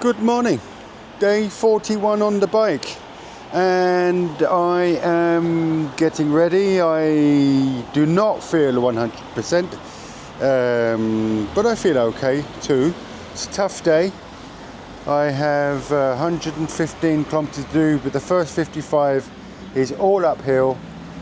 Good morning, day 41 on the bike, and I am getting ready. I do not feel 100%, but I feel okay too. It's a tough day. I have 115 kilometers to do, but the first 55 is all uphill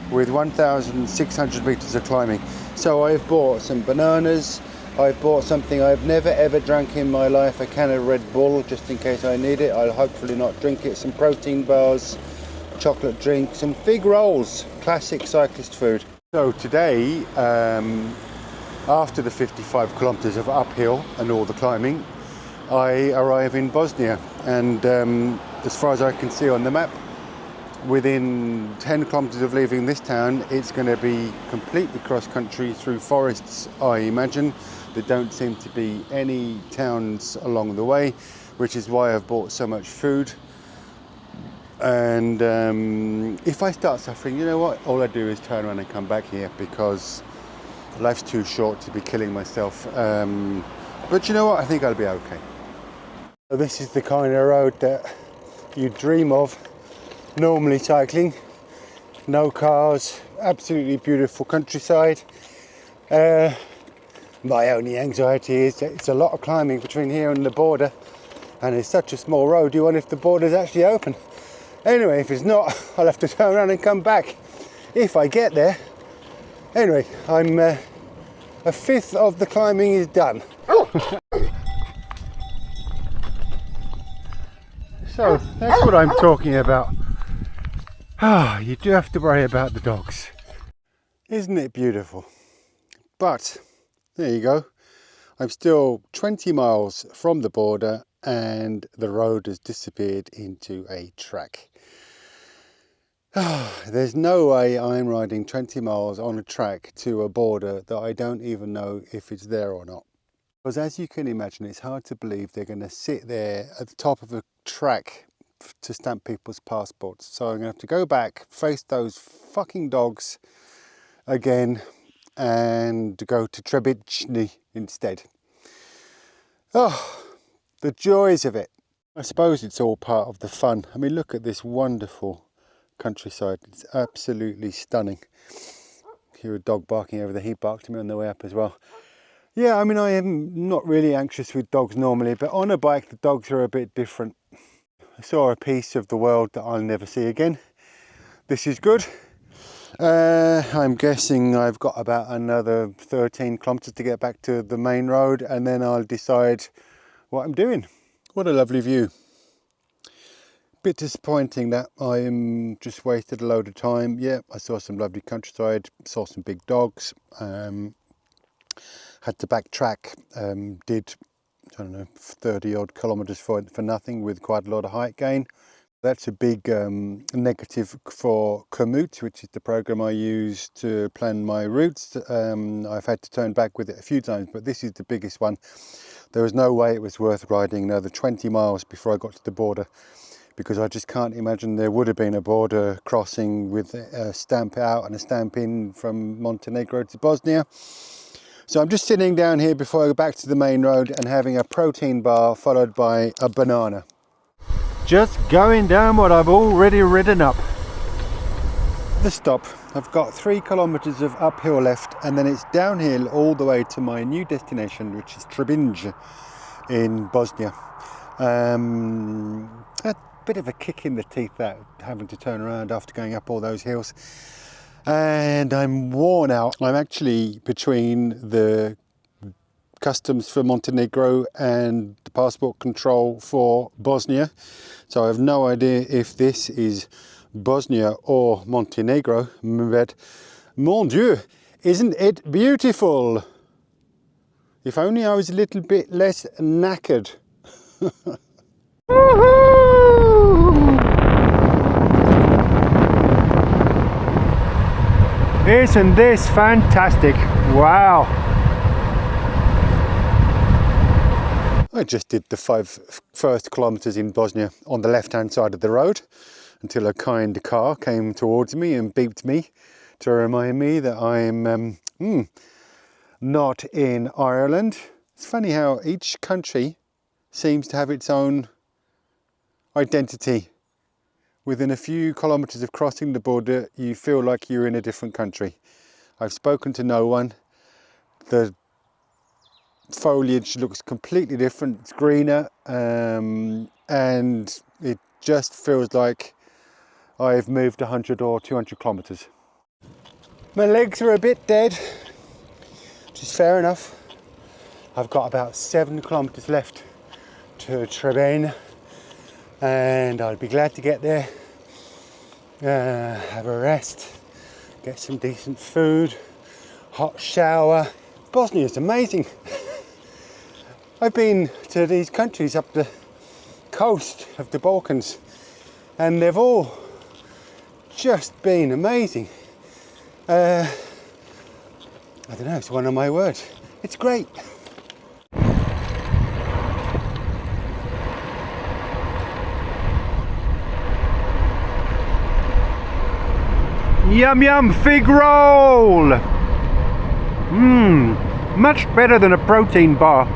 with 1,600 meters of climbing. So I've bought some bananas. I've bought something I've never ever drunk in my life, a can of Red Bull, just in case I need it. I'll hopefully not drink it. Some protein bars, chocolate drink, some fig rolls, classic cyclist food. So today, after the 55 kilometers of uphill and all the climbing, I arrive in Bosnia, and as far as I can see on the map, within 10 kilometers of leaving this town, it's going to be completely cross-country through forests, I imagine. There don't seem to be any towns along the way, which is why I've bought so much food. And if I start suffering, you know what, all I do is turn around and come back here, because life's too short to be killing myself. But you know what, I think I'll be okay. So this is the kind of road that you dream of normally cycling. No cars, absolutely beautiful countryside. My only anxiety is that it's a lot of climbing between here and the border, and it's such a small road, you wonder if the border's actually open. Anyway, if it's not, I'll have to turn around and come back if I get there. Anyway, I'm a fifth of the climbing is done. So that's what I'm talking about. You do have to worry about the dogs. Isn't it beautiful? But there you go. I'm still 20 miles from the border and the road has disappeared into a track. There's no way I'm riding 20 miles on a track to a border that I don't even know if it's there or not. Because as you can imagine, it's hard to believe they're going to sit there at the top of a track to stamp people's passports. So I'm going to have to go back, face those fucking dogs again, and go to Trebinje instead. Oh, the joys of it. I suppose it's all part of the fun. I mean, look at this wonderful countryside. It's absolutely stunning. Hear a dog barking over there. He barked at me on the way up as well. Yeah, I mean, I am not really anxious with dogs normally, but on a bike the dogs are a bit different. I saw a piece of the world that I'll never see again. This is good. I'm guessing I've got about another 13 kilometers to get back to the main road, and then I'll decide what I'm doing. What a lovely view. Bit disappointing that I just wasted a load of time. Yeah, I saw some lovely countryside, saw some big dogs, had to backtrack, did, I don't know, 30 odd kilometers for nothing with quite a lot of height gain. That's a big negative for Komoot, which is the program I use to plan my routes. I've had to turn back with it a few times, but this is the biggest one. There was no way it was worth riding another 20 miles before I got to the border, because I just can't imagine there would have been a border crossing with a stamp out and a stamp in from Montenegro to Bosnia. So I'm just sitting down here before I go back to the main road and having a protein bar followed by a banana. Just going down what I've already ridden up. The stop, I've got 3 kilometers of uphill left, and then it's downhill all the way to my new destination, which is Trebinje in Bosnia. A bit of a kick in the teeth, that having to turn around after going up all those hills. And I'm worn out. I'm actually between the customs for Montenegro and the passport control for Bosnia. So I have no idea if this is Bosnia or Montenegro, but mon Dieu, isn't it beautiful? If only I was a little bit less knackered. Isn't this fantastic? Wow. I just did the 5 first kilometers in Bosnia on the left-hand side of the road until a kind car came towards me and beeped me to remind me that I'm not in Ireland. It's funny how each country seems to have its own identity. Within a few kilometres of crossing the border, you feel like you're in a different country. I've spoken to no one. The foliage looks completely different, it's greener, and it just feels like I've moved 100 or 200 kilometres. My legs are a bit dead, which is fair enough. I've got about 7 kilometres left to Trebinje, and I'll be glad to get there, have a rest, get some decent food, hot shower. Bosnia is amazing. I've been to these countries up the coast of the Balkans, and they've all just been amazing. I don't know, it's one of my words. It's great. Yum yum fig roll! Much better than a protein bar.